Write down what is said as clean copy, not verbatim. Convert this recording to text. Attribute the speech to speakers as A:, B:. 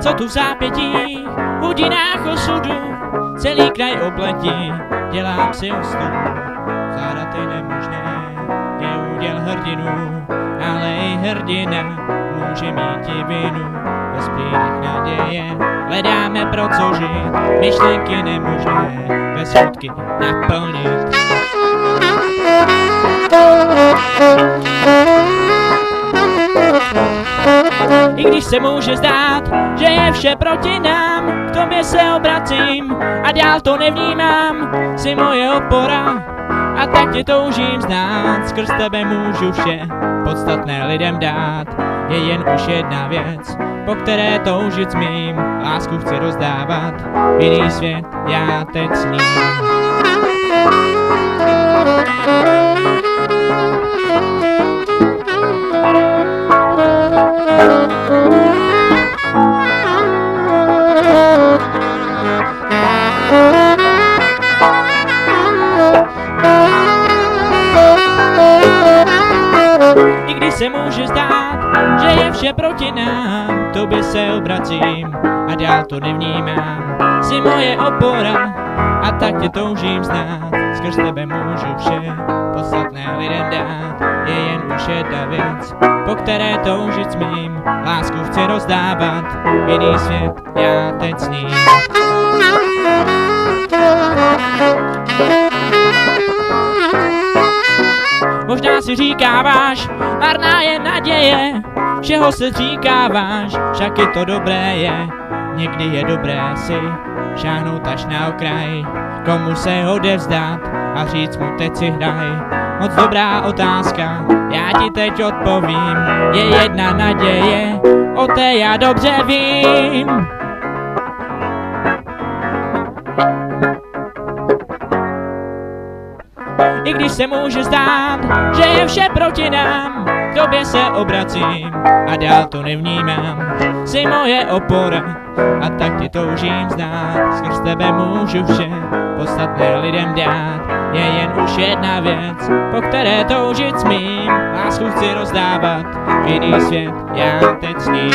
A: co tu v zápětí, v hodinách osudu, celý kraj obletí, dělám si ostudu. Zádat je nemožné, je úděl hrdinu, ale i hrdina může mít i vinu. Ve splínech naděje hledáme pro co žít, myšlenky nemožné, bez skutky naplnit. I když se může zdát, že je vše proti nám, k tobě se obracím a dál to nevnímám, jsi moje opora a tak tě toužím znát, skrz tebe můžu vše podstatné lidem dát. Je jen už jedna věc, po které toužit smím, lásku chci rozdávat, jiný svět já teď sním. I když se může zdát, že je vše proti nám, tobě se obracím a dál to nevnímám. Jsi moje opora a tak tě toužím znát, skrz tebe můžu vše podstatné lidem dát. Je jen už jedna věc, po které toužit smím, lásku chci rozdávat, jiný svět já teď sním. Možná si říkáváš, marná je naděje, všeho se říkáváš, však i to dobré je. Někdy je dobré si šáhnout až na okraj, komu se odevzdat a říct mu teď si hraj. Moc dobrá otázka, já ti teď odpovím, je jedna naděje, o té já dobře vím. I když se může zdát, že je vše proti nám, k tobě se obracím a dál to nevnímám. Jsi moje opora a tak ti toužím znát, skrz tebe můžu vše podstatné lidem dát. Je jen už jedna věc, po které toužit smím, lásku chci rozdávat, jiný svět já teď sním.